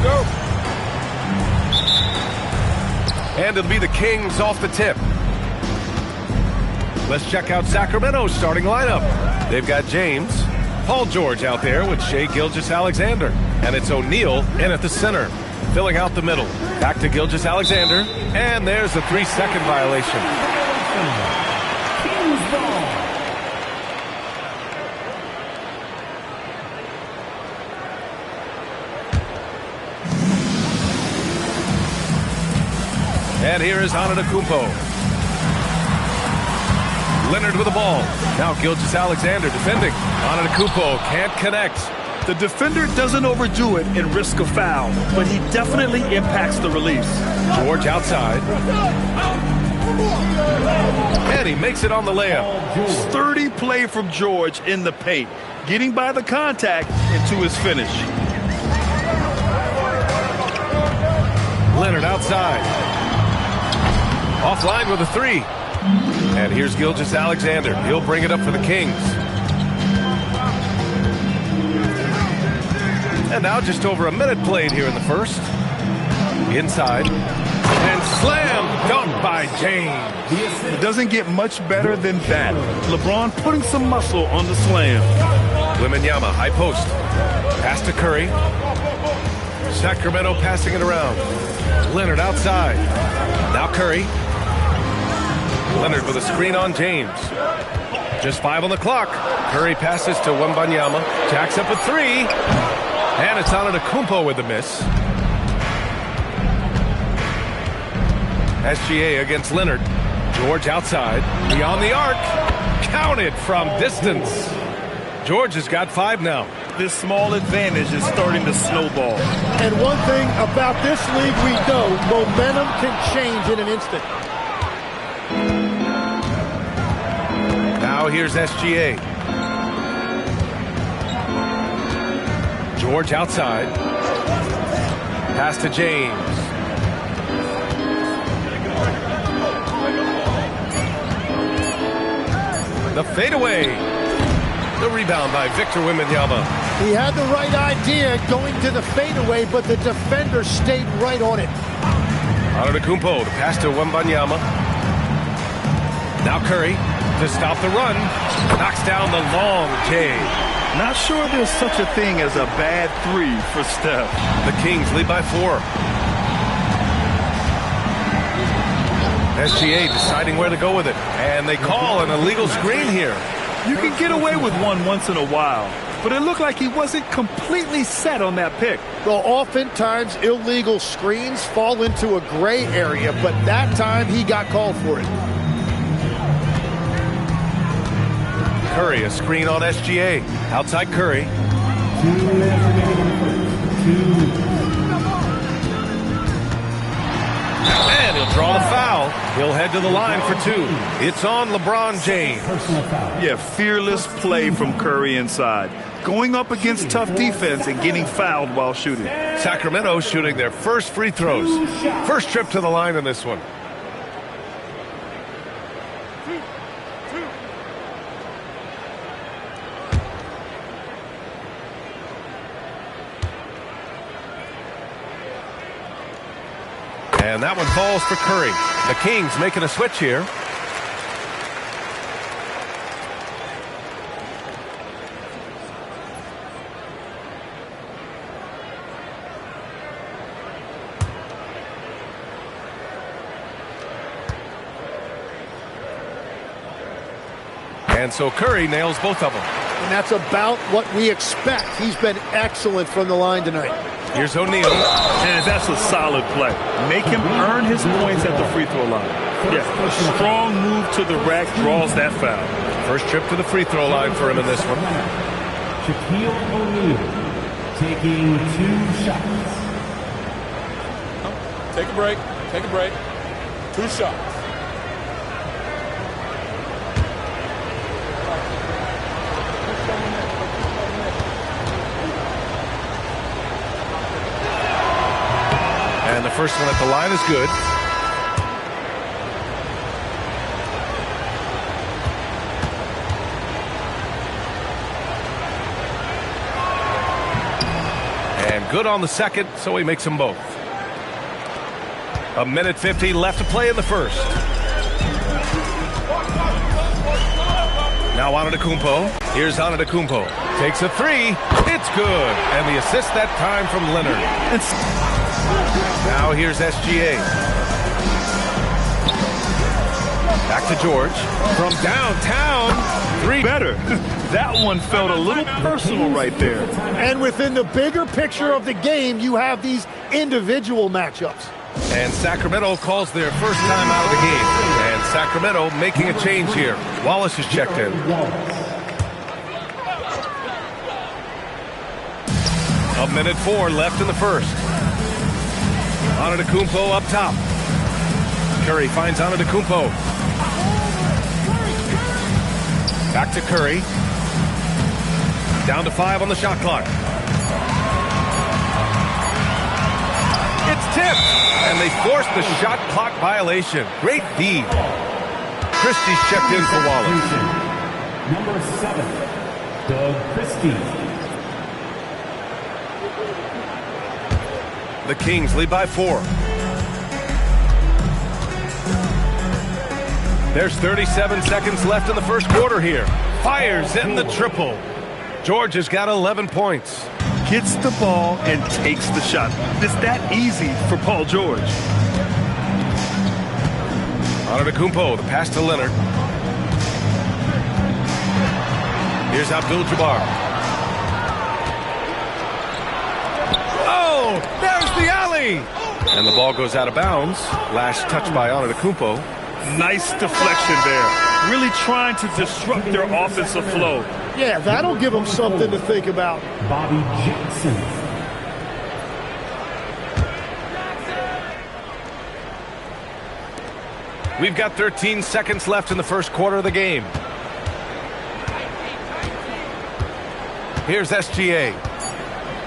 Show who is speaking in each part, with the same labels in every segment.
Speaker 1: Go.
Speaker 2: And it'll be the Kings off the tip. Let's check out Sacramento's starting lineup. They've got James, Paul George out there with Shai Gilgeous-Alexander. And it's O'Neal in at the center, filling out the middle. Back to Gilgeous-Alexander. And there's a 3-second violation.
Speaker 3: Kings ball.
Speaker 2: And here is Antetokounmpo. Leonard with the ball. Now Gilgeous-Alexander defending. Antetokounmpo can't connect.
Speaker 1: The defender doesn't overdo it and risk a foul, but he definitely impacts the release.
Speaker 2: George outside. And he makes it on the layup.
Speaker 1: Sturdy play from George in the paint, getting by the contact into his finish.
Speaker 2: Leonard outside. Offline with a 3. And here's Gilgeous-Alexander. He'll bring it up for the Kings. And now just over a minute played here in the first. Inside. And slam dunk by James.
Speaker 1: It doesn't get much better than that. LeBron putting some muscle on the slam.
Speaker 2: Wembanyama, high post. Pass to Curry. Sacramento passing it around. Leonard outside. Now Curry. Leonard with a screen on James. Just 5 on the clock. Curry passes to Wembanyama. Jacks up a 3. And it's Antetokounmpo with the miss. SGA against Leonard. George outside. Beyond the arc. Counted from distance. George has got 5 now.
Speaker 1: This small advantage is starting to snowball.
Speaker 4: And one thing about this league we know, momentum can change in an instant.
Speaker 2: Now here's SGA. George outside. Pass to James. The fadeaway. The rebound by Victor Wembanyama.
Speaker 4: He had the right idea going to the fadeaway, but the defender stayed right on it.
Speaker 2: Antetokounmpo, the pass to Wembanyama. Now Curry to stop the run. Knocks down the long J.
Speaker 1: Not sure there's such a thing as a bad 3 for Steph.
Speaker 2: The Kings lead by 4. SGA deciding where to go with it. And they call an illegal screen here.
Speaker 1: You can get away with one once in a while, but it looked like he wasn't completely set on that pick.
Speaker 4: Well, oftentimes illegal screens fall into a gray area, but that time he got called for it.
Speaker 2: Curry, a screen on SGA. Outside Curry. And he'll draw the foul. He'll head to the line for 2. It's on LeBron James.
Speaker 1: Yeah, fearless play from Curry inside. Going up against tough defense and getting fouled while shooting.
Speaker 2: Sacramento shooting their first free throws. First trip to the line in this one. And that one falls for Curry. The Kings making a switch here. And so Curry nails both of them.
Speaker 4: And that's about what we expect. He's been excellent from the line tonight.
Speaker 2: Here's O'Neal.
Speaker 1: And that's a solid play. Make him earn his points at the free throw line. Yeah, a strong move to the rack draws that foul.
Speaker 2: First trip to the free throw line for him in this one.
Speaker 3: Shaquille O'Neal taking 2 shots.
Speaker 5: Take a break. Take a break. 2 shots.
Speaker 2: And the first one at the line is good. And good on the second, so he makes them both. 1:50 left to play in the first. Now Antetokounmpo. Here's Antetokounmpo. Takes a three. It's good. And the assist that time from Leonard. Now here's SGA. Back to George. From downtown. Three.
Speaker 1: Better. That one felt a little personal right there.
Speaker 4: And within the bigger picture of the game, you have these individual matchups.
Speaker 2: And Sacramento calls their first time out of the game. And Sacramento making a change here. Wallace is checked in. 1:04 left in the first. Antetokounmpo up top. Curry finds Antetokounmpo. Back to Curry. Down to 5 on the shot clock. It's tipped, and they forced the shot clock violation. Great D. Christie's checked in for Wallace.
Speaker 3: Number 7, Doug Christie.
Speaker 2: The Kings lead by 4. There's 37 seconds left in the first quarter here. Fires in the triple. George has got 11 points.
Speaker 1: Gets the ball and takes the shot. It's that easy for Paul George.
Speaker 2: Antetokounmpo, the pass to Leonard. Here's Abdul-Jabbar. Oh, there's the alley! And the ball goes out of bounds. Last touch by Antetokounmpo.
Speaker 1: Nice deflection there. Really trying to disrupt their offensive flow.
Speaker 4: Yeah, that'll give them something to think about.
Speaker 3: Bobby Jackson.
Speaker 2: We've got 13 seconds left in the first quarter of the game. Here's SGA.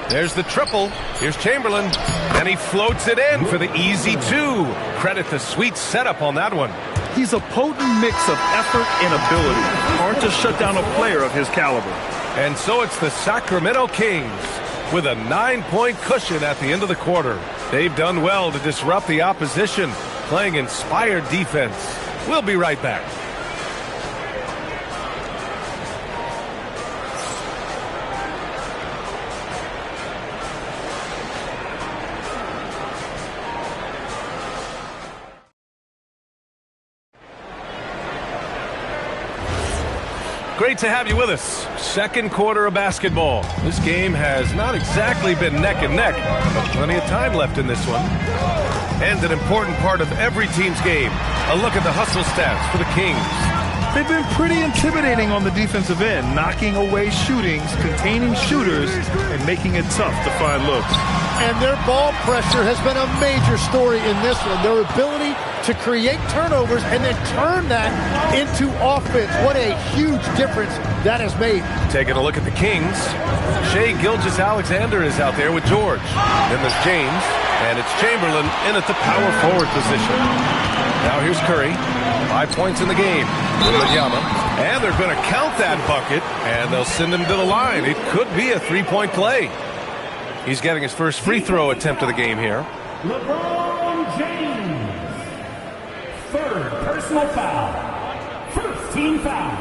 Speaker 2: There's the triple. Here's Chamberlain. And he floats it in for the easy 2. Credit the sweet setup on that one.
Speaker 1: He's a potent mix of effort and ability. Hard to shut down a player of his caliber.
Speaker 2: And so it's the Sacramento Kings with a 9-point cushion at the end of the quarter. They've done well to disrupt the opposition, playing inspired defense. We'll be right back. Great to have you with us. Second quarter of basketball. This game has not exactly been neck and neck, but plenty of time left in this one. And an important part of every team's game, a look at the hustle stats for the Kings.
Speaker 1: They've been pretty intimidating on the defensive end, knocking away shootings, containing shooters, and making it tough to find looks.
Speaker 4: And their ball pressure has been a major story in this one. Their ability to create turnovers and then turn that into offense. What a huge difference that has made.
Speaker 2: Taking a look at the Kings, Shai Gilgeous-Alexander is out there with George. Then there's James, and it's Chamberlain in at the power forward position. Now here's Curry. 5 points in the game. Wembanyama. And they're going to count that bucket, and they'll send him to the line. It could be a 3-point play. He's getting his first free throw attempt of the game here.
Speaker 3: LeBron James. Third personal foul. First team foul.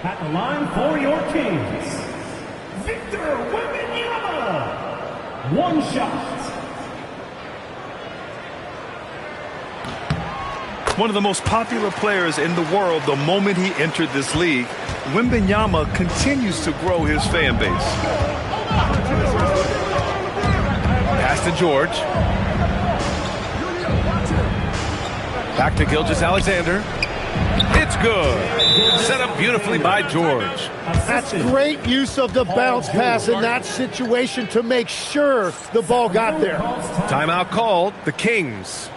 Speaker 3: At the line for your Kings, Victor Wembanyama. 1 shot.
Speaker 1: One of the most popular players in the world the moment he entered this league, Wembanyama continues to grow his fan base.
Speaker 2: Pass to George. Back to Gilgeous-Alexander. It's good. Set up beautifully by George.
Speaker 4: That's great use of the bounce pass in that situation to make sure the ball got there.
Speaker 2: Timeout called. The Kings.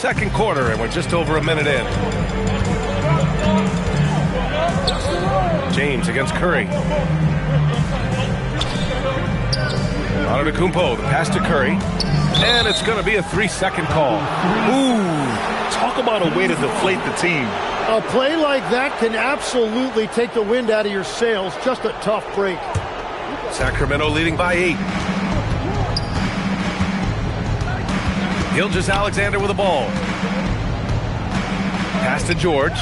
Speaker 2: Second quarter, and we're just over a minute in. James against Curry. Antetokounmpo, the pass to Curry. And it's going to be a 3-second call.
Speaker 1: Ooh, talk about a way to deflate the team.
Speaker 4: A play like that can absolutely take the wind out of your sails. Just a tough break.
Speaker 2: Sacramento leading by 8. Gilgeous-Alexander with the ball. Pass to George.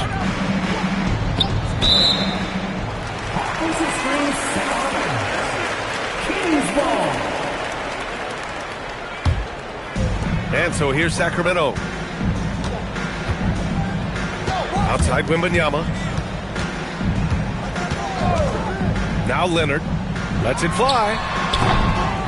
Speaker 2: And so here's Sacramento. Outside Wembanyama. Now Leonard. Lets it fly.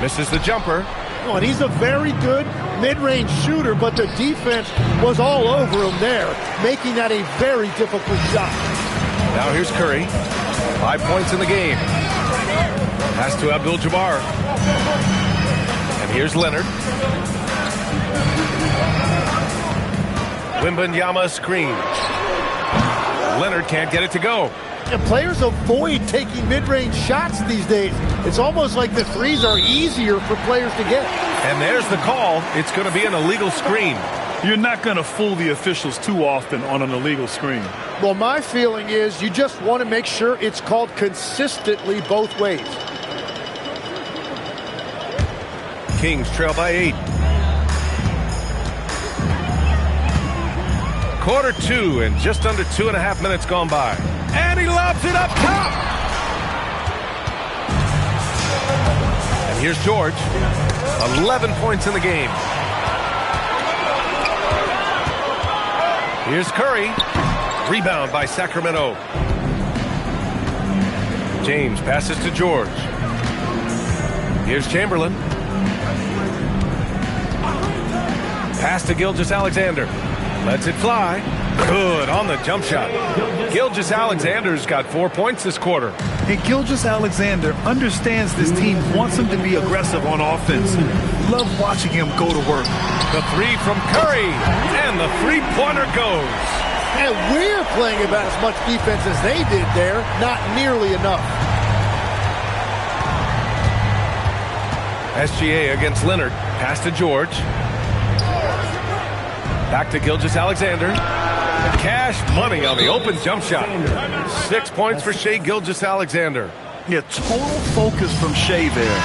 Speaker 2: Misses the jumper.
Speaker 4: Oh, and he's a very good mid-range shooter, but the defense was all over him there, making that a very difficult shot.
Speaker 2: Now here's Curry. 5 points in the game. Pass to Abdul-Jabbar. And here's Leonard. Wembanyama screen. Leonard can't get it to go.
Speaker 4: And players avoid taking mid-range shots these days. It's almost like the threes are easier for players to get.
Speaker 2: And there's the call. It's going to be an illegal screen.
Speaker 1: You're not going to fool the officials too often on an illegal screen.
Speaker 4: Well, my feeling is you just want to make sure it's called consistently both ways.
Speaker 2: Kings trail by 8. Quarter 2 and just under 2.5 minutes gone by. And he lobs it up top. And here's George. 11 points in the game. Here's Curry. Rebound by Sacramento. James passes to George. Here's Chamberlain. Pass to Gilgeous-Alexander. Lets it fly. Good on the jump shot. Gilgeous-Alexander's got 4 points this quarter.
Speaker 1: And Gilgeous-Alexander understands this team wants him to be aggressive on offense. Love watching him go to work.
Speaker 2: The three from Curry. And the three-pointer goes.
Speaker 4: And we're playing about as much defense as they did there. Not nearly enough.
Speaker 2: SGA against Leonard. Pass to George. Back to Gilgeous-Alexander. Cash money on the open jump shot. 6 points for Shai Gilgeous-Alexander.
Speaker 1: Yeah, total focus from Shai there.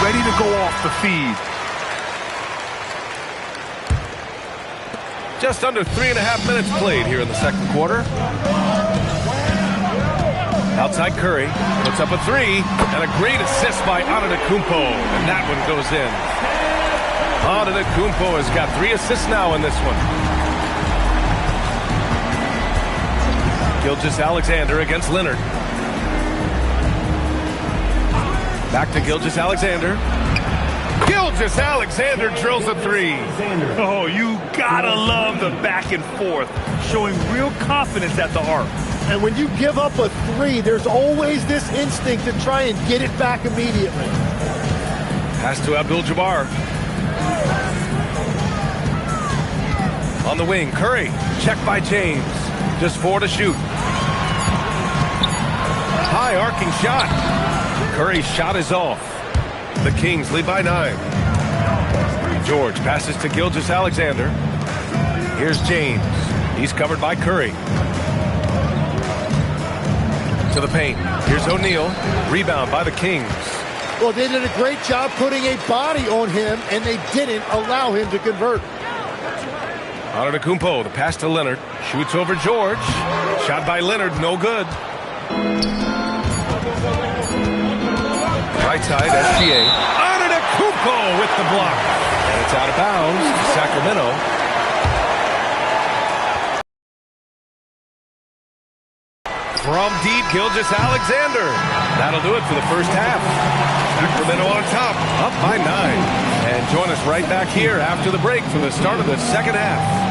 Speaker 1: Ready to go off the feed.
Speaker 2: Just under 3.5 minutes played here in the second quarter. Outside Curry. Puts up a three. And a great assist by Antetokounmpo. And that one goes in. Antetokounmpo has got 3 assists now in this one. Gilgeous-Alexander against Leonard. Back to Gilgeous-Alexander. Gilgeous-Alexander drills a three.
Speaker 1: Oh, you gotta love the back and forth, showing real confidence at the arc.
Speaker 4: And when you give up a three, there's always this instinct to try and get it back immediately.
Speaker 2: Pass to Abdul-Jabbar. On the wing, Curry. Check by James. Just 4 to shoot. High arcing shot. Curry's shot is off. The Kings lead by 9. George passes to Gilgeous-Alexander. Here's James. He's covered by Curry. To the paint. Here's O'Neal. Rebound by the Kings.
Speaker 4: Well, they did a great job putting a body on him, and they didn't allow him to convert.
Speaker 2: Antetokounmpo, the pass to Leonard. Shoots over George. Shot by Leonard, no good. Right side, SGA. Antetokounmpo with the block. And it's out of bounds. Sacramento. From deep, Gilgeous-Alexander. That'll do it for the first half. Sacramento on top, up by 9. And join us right back here after the break for the start of the second half.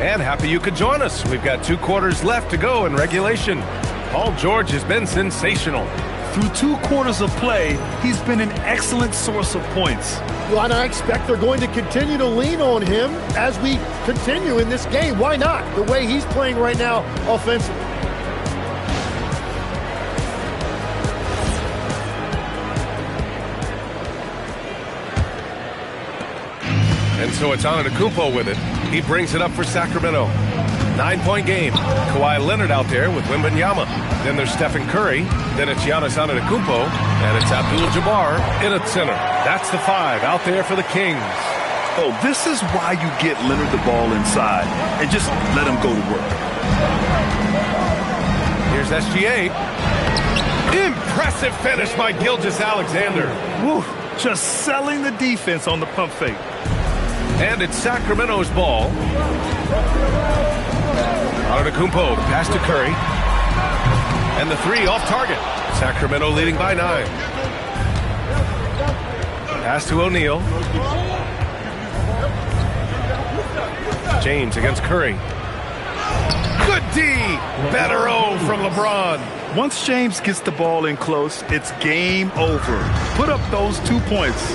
Speaker 2: And happy you could join us. We've got 2 quarters left to go in regulation. Paul George has been sensational.
Speaker 1: Through 2 quarters of play, he's been an excellent source of points.
Speaker 4: Well, and I expect they're going to continue to lean on him as we continue in this game. Why not? The way he's playing right now offensively.
Speaker 2: And so it's Antetokounmpo with it. He brings it up for Sacramento. 9-point game. Kawhi Leonard out there with Wembanyama. Then there's Stephen Curry. Then it's Giannis Antetokounmpo. And it's Abdul-Jabbar in at center. That's the 5 out there for the Kings.
Speaker 1: Oh, this is why you get Leonard the ball inside and just let him go to work.
Speaker 2: Here's SGA. Impressive finish by Gilgeous-Alexander.
Speaker 1: Woo, just selling the defense on the pump fake.
Speaker 2: And it's Sacramento's ball. Antetokounmpo, pass to Curry. And the 3 off target. Sacramento leading by 9. Pass to O'Neal. James against Curry. Good D! Better O from LeBron.
Speaker 1: Once James gets the ball in close, it's game over. Put up those 2 points.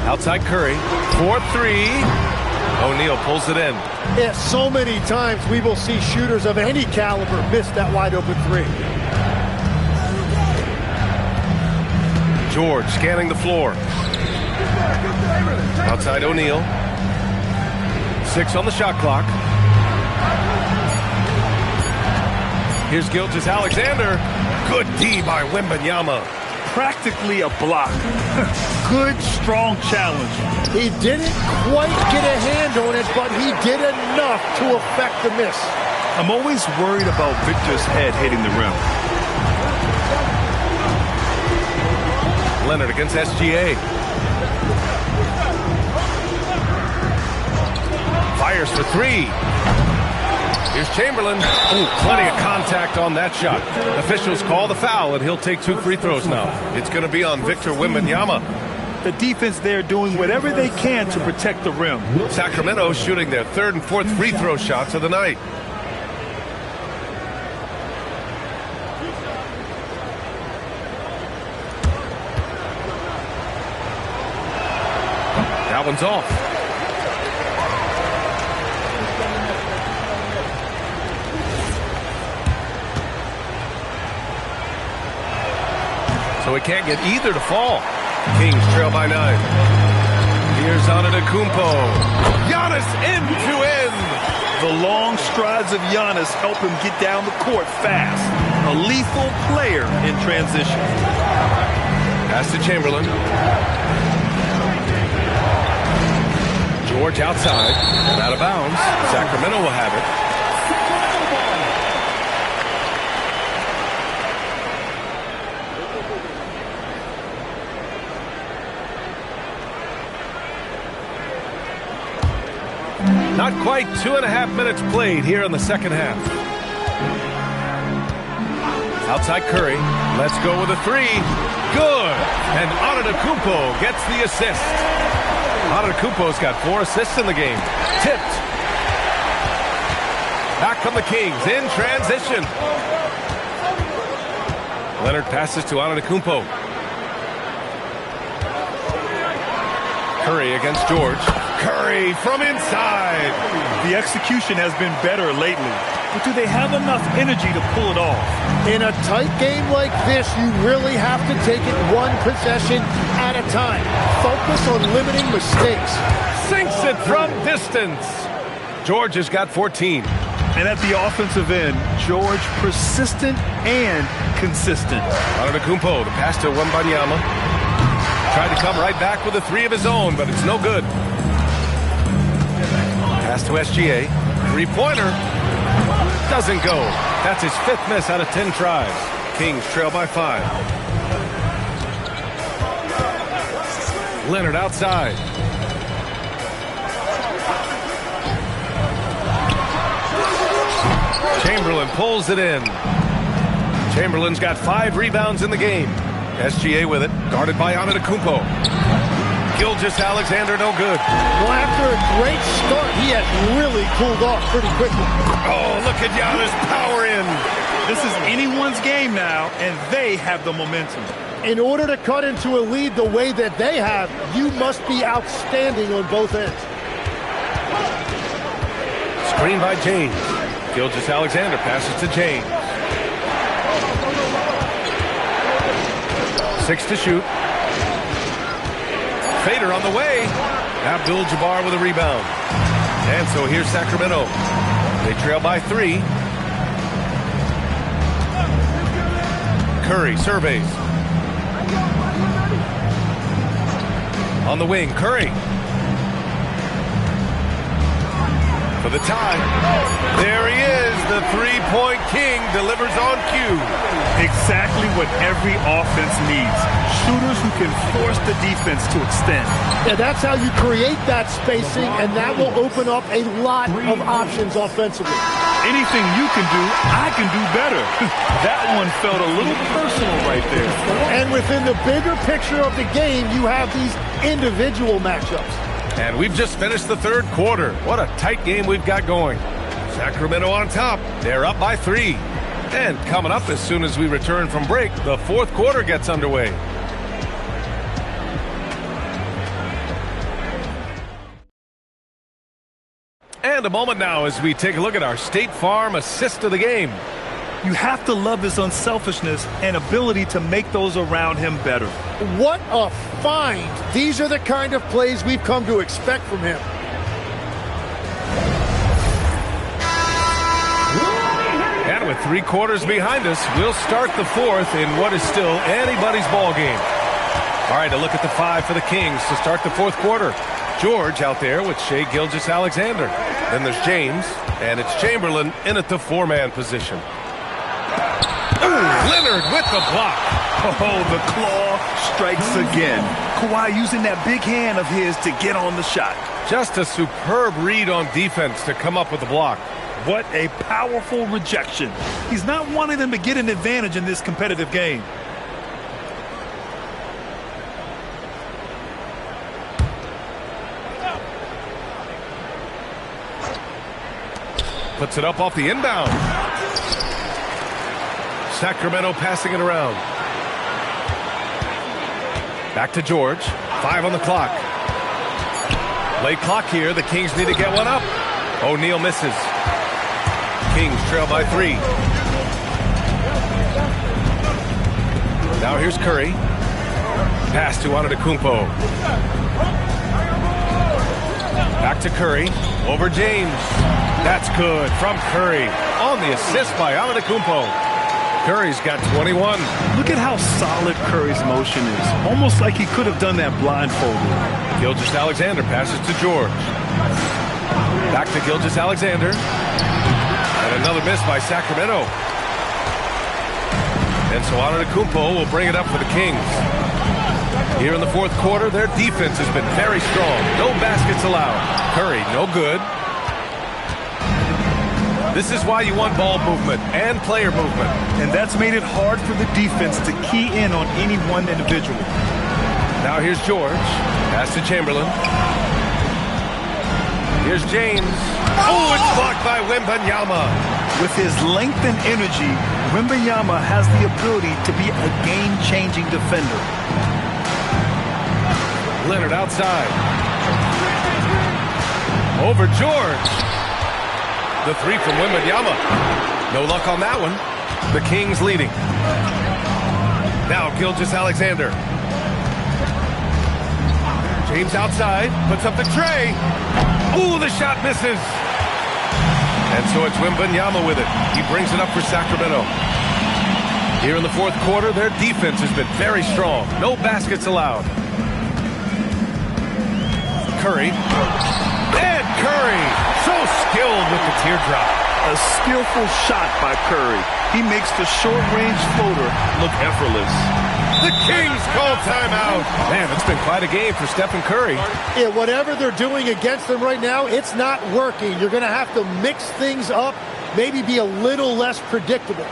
Speaker 2: Outside Curry. 4-3. O'Neal pulls it in.
Speaker 4: Yeah, so many times we will see shooters of any caliber miss that wide open 3.
Speaker 2: George scanning the floor. Outside O'Neal. 6 on the shot clock. Here's Gilgeous-Alexander. Good D by Wembanyama.
Speaker 1: Practically a block. Good, strong challenge.
Speaker 4: He didn't quite get a hand on it, but he did enough to affect the miss.
Speaker 1: I'm always worried about Victor's head hitting the rim.
Speaker 2: Leonard against SGA. Fires for 3. Here's Chamberlain. Ooh, plenty of contact on that shot. Officials call the foul, and he'll take 2 free throws now. It's going to be on Victor Wembanyama.
Speaker 1: The defense there doing whatever they can to protect the rim.
Speaker 2: Sacramento shooting their 3rd and 4th free throw shots of the night. That one's off. So he can't get either to fall. Kings trail by 9. Here's Antetokounmpo. Giannis end to end.
Speaker 1: The long strides of Giannis help him get down the court fast. A lethal player in transition.
Speaker 2: Pass to Chamberlain. George outside. And out of bounds. Sacramento will have it. Not quite 2.5 minutes played here in the second half. Outside Curry. Let's go with a 3. Good. And Antetokounmpo gets the assist. Antetokounmpo's got 4 assists in the game. Tipped. Back come the Kings in transition. Leonard passes to Antetokounmpo. Curry against George. Curry from inside.
Speaker 1: The execution has been better lately, but do they have enough energy to pull it off?
Speaker 4: In a tight game like this, you really have to take it 1 possession at a time. Focus on limiting mistakes.
Speaker 2: Sinks it from distance. George has got 14.
Speaker 1: And at the offensive end, George persistent and consistent.
Speaker 2: Antetokounmpo, the pass to Wembanyama. Tried to come right back with a 3 of his own, but it's no good. Pass to SGA. 3-pointer. Doesn't go. That's his 5th miss out of 10 tries. Kings trail by 5. Leonard outside. Chamberlain pulls it in. Chamberlain's got 5 rebounds in the game. SGA with it, guarded by Antetokounmpo. Gilgeous-Alexander, no good.
Speaker 4: Well, after a great start, he has really cooled off pretty quickly.
Speaker 2: Oh, look at Yama's power in.
Speaker 1: This is anyone's game now, and they have the momentum.
Speaker 4: In order to cut into a lead the way that they have, you must be outstanding on both ends.
Speaker 2: Screen by James. Gilgeous-Alexander passes to James. 6 to shoot. Fader on the way. Abdul-Jabbar with a rebound. And so here's Sacramento. They trail by 3. Curry surveys. On the wing, Curry. For the tie. There he is. The three-point king delivers on cue.
Speaker 1: Exactly what every offense needs. Shooters who can force the defense to extend.
Speaker 4: Yeah, that's how you create that spacing, and that will open up a lot of options offensively.
Speaker 1: Anything you can do, I can do better. That one felt a little personal right there.
Speaker 4: And within the bigger picture of the game, you have these individual matchups.
Speaker 2: And we've just finished the third quarter. What a tight game we've got going. Sacramento on top. They're up by 3. And coming up as soon as we return from break, the fourth quarter gets underway. And a moment now as we take a look at our State Farm assist of the game.
Speaker 1: You have to love his unselfishness and ability to make those around him better.
Speaker 4: What a find. These are the kind of plays we've come to expect from him.
Speaker 2: And with 3 quarters behind us, we'll start the fourth in what is still anybody's ball game. All right, a look at the 5 for the Kings to start the fourth quarter. George out there with Shai Gilgeous-Alexander. Then there's James, and it's Chamberlain in at the 4-man position. Ooh, Leonard with the block.
Speaker 1: Oh, the claw strikes again. Kawhi using that big hand of his to get on the shot.
Speaker 2: Just a superb read on defense to come up with the block.
Speaker 1: What a powerful rejection. He's not wanting them to get an advantage in this competitive game.
Speaker 2: Puts it up off the inbound. Sacramento passing it around. Back to George. 5 on the clock. Late clock here. The Kings need to get one up. O'Neal misses. Kings trail by 3. Now here's Curry. Pass to Antetokounmpo. Back to Curry. Over James. That's good from Curry. On the assist by Antetokounmpo. Curry's got 21.
Speaker 1: Look at how solid Curry's motion is. Almost like he could have done that blindfolded.
Speaker 2: Gilgeous-Alexander passes to George. Back to Gilgeous-Alexander. And another miss by Sacramento. And so Antetokounmpo will bring it up for the Kings. Here in the fourth quarter, their defense has been very strong. No baskets allowed. Curry, no good. This is why you want ball movement and player movement.
Speaker 1: And that's made it hard for the defense to key in on any one individual.
Speaker 2: Now here's George. Pass to Chamberlain. Here's James. Oh, it's blocked by Wembanyama.
Speaker 1: With his length and energy, Wembanyama has the ability to be a game-changing defender.
Speaker 2: Leonard outside. Over George. The 3 from Wembanyama. No luck on that one. The Kings leading. Now Gilgeous-Alexander. James outside. Puts up the tray. Ooh, the shot misses. And so it's Wembanyama with it. He brings it up for Sacramento. Here in the fourth quarter, their defense has been very strong. No baskets allowed. Curry. And Curry. So skilled with the teardrop.
Speaker 1: A skillful shot by Curry. He makes the short-range floater look effortless.
Speaker 2: The Kings call timeout. Man, it's been quite a game for Stephen Curry.
Speaker 4: Yeah, whatever they're doing against them right now, it's not working. You're going to have to mix things up, maybe be a little less predictable.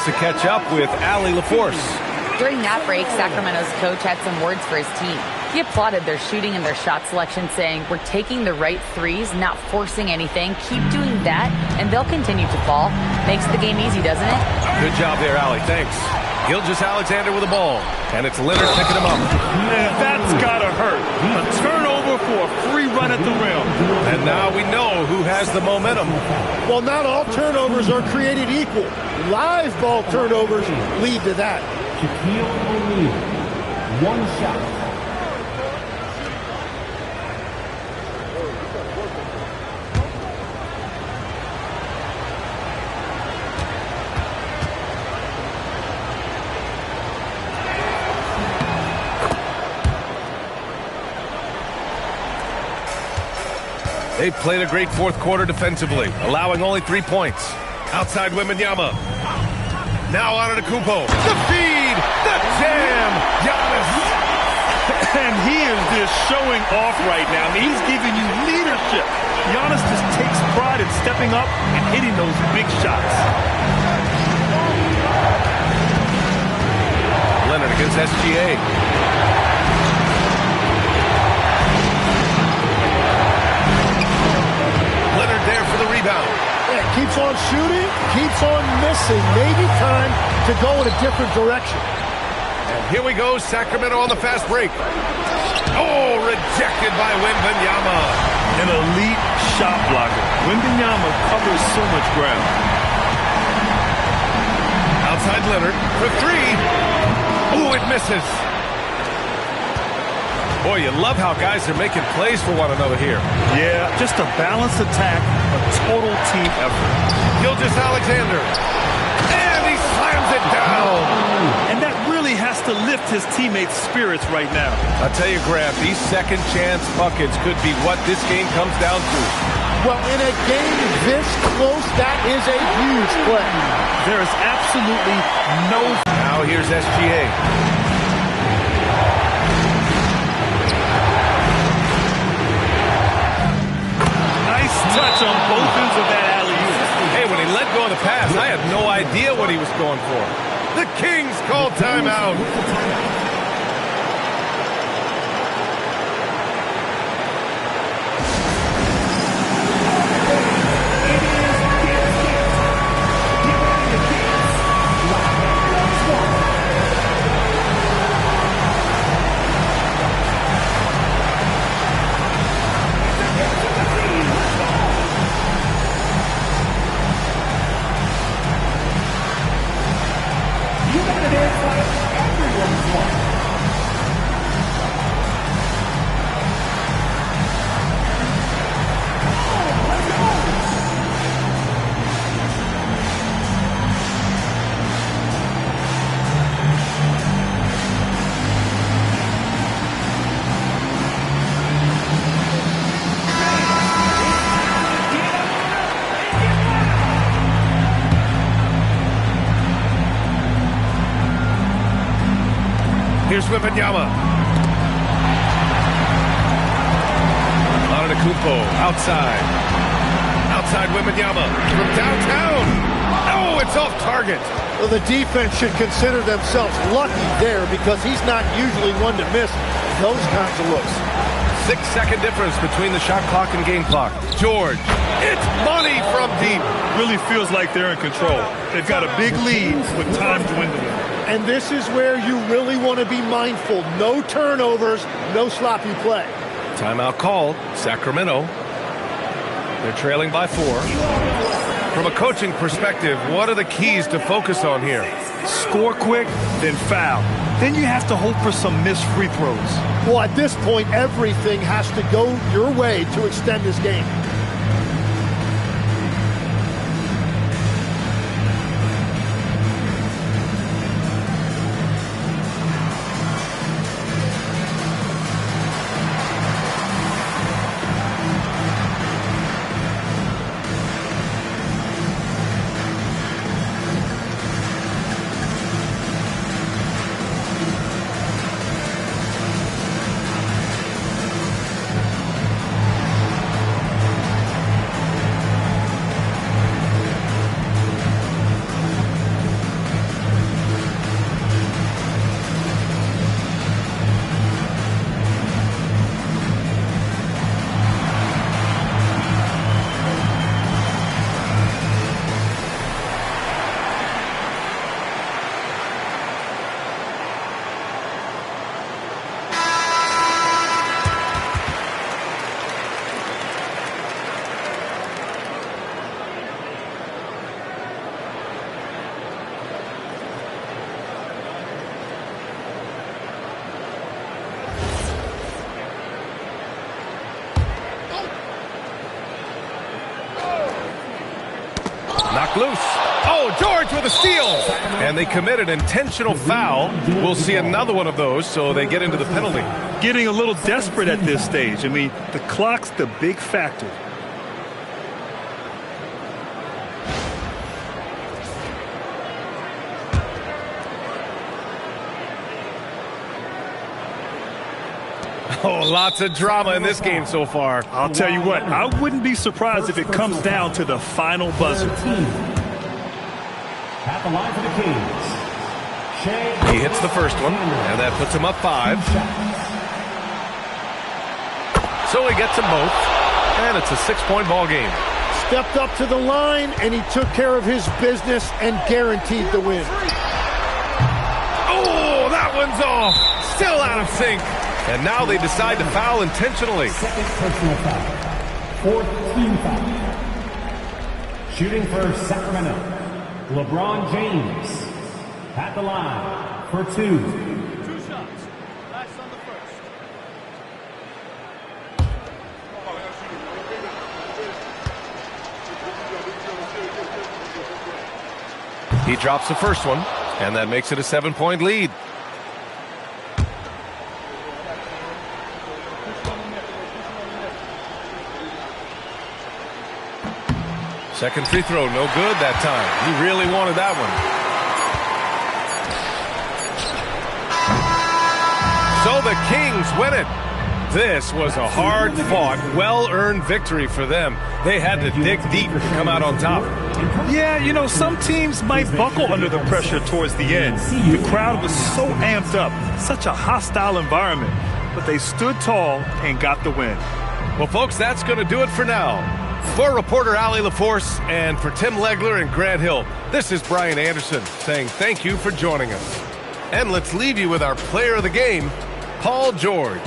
Speaker 2: chance to catch up with Allie LaForce.
Speaker 6: During that break, Sacramento's coach had some words for his team. He applauded their shooting and their shot selection, saying, "We're taking the right threes, not forcing anything. Keep doing that, and they'll continue to fall." Makes the game easy, doesn't it?
Speaker 2: Good job there, Allie. Thanks. Gilgeous-Alexander with the ball, and it's Leonard picking him up.
Speaker 1: Man, that's gotta hurt. A turnover for a free run at the rim.
Speaker 2: And now we know who has the momentum.
Speaker 4: Well, not all turnovers are created equal. Live ball turnovers lead to that.
Speaker 3: Shaquille O'Neal. One shot.
Speaker 2: They played a great fourth quarter defensively, allowing only 3 points. Outside Wembanyama. Now Antetokounmpo. The feed! The jam! Giannis!
Speaker 1: And he is just showing off right now. I mean, he's giving you leadership. Giannis just takes pride in stepping up and hitting those big shots.
Speaker 2: Leonard against SGA. Leonard there for the rebound.
Speaker 4: Yeah, keeps on shooting, keeps on missing. Maybe time to go in a different direction.
Speaker 2: And here we go, Sacramento on the fast break. Oh, rejected by Wembanyama.
Speaker 1: An elite shot blocker. Wembanyama covers so much ground.
Speaker 2: Outside Leonard for three. Oh, it misses. Boy, you love how guys are making plays for one another here.
Speaker 1: Yeah, just a balanced attack, a total team effort.
Speaker 2: Gilgeous-Alexander. And he slams it down.
Speaker 1: And that really has to lift his teammates' spirits right now.
Speaker 2: I'll tell you, Graham, these second chance buckets could be what this game comes down to.
Speaker 4: Well, in a game this close, that is a huge play.
Speaker 1: There is absolutely no...
Speaker 2: Now here's SGA.
Speaker 1: Touch on both ends of that alley-oop.
Speaker 2: Hey, when he let go of the pass, I had no idea what he was going for. The Kings call timeout. Here's Wembanyama. Antetokounmpo outside. Outside Wembanyama from downtown. Oh, it's off target.
Speaker 4: Well, the defense should consider themselves lucky there because he's not usually one to miss those kinds of looks.
Speaker 2: 6-second difference between the shot clock and game clock. George, it's money from deep.
Speaker 1: Really feels like they're in control. They've got a big lead with time dwindling.
Speaker 4: And this is where you really want to be mindful. No turnovers, no sloppy play.
Speaker 2: Timeout called. Sacramento. They're trailing by 4. From a coaching perspective, what are the keys to focus on here?
Speaker 1: Score quick, then foul. Then you have to hope for some missed free throws.
Speaker 4: Well, at this point, everything has to go your way to extend this game.
Speaker 2: loose. Oh, George with a steal. And they committed an intentional foul. We'll see another one of those, so they get into the penalty.
Speaker 1: Getting a little desperate at this stage. I mean, the clock's the big factor.
Speaker 2: Oh, lots of drama in this game so far.
Speaker 1: I'll tell you what, I wouldn't be surprised if it comes down to the final buzzer.
Speaker 3: At the line for the Kings, Shea.
Speaker 2: He hits the first one, and that puts him up 5. So he gets them both, and it's a 6-point ball game.
Speaker 4: Stepped up to the line, and he took care of his business and guaranteed the win.
Speaker 2: Oh, that one's off. Still out of sync. And now they decide to foul intentionally.
Speaker 3: Second personal foul. 4th team foul. Shooting for Sacramento, LeBron James. At the line for 2.
Speaker 5: 2 shots. Last on the first.
Speaker 2: He drops the first one, and that makes it a 7-point lead. Second free throw, no good that time. He really wanted that one. So the Kings win it. This was a hard-fought, well-earned victory for them. They had to dig deep to come out on top.
Speaker 1: Yeah, you know, some teams might buckle under the pressure towards the end. The crowd was so amped up, such a hostile environment. But they stood tall and got the win.
Speaker 2: Well, folks, that's going to do it for now. For reporter Allie LaForce and for Tim Legler and Grant Hill, this is Brian Anderson saying thank you for joining us. And let's leave you with our player of the game, Paul George.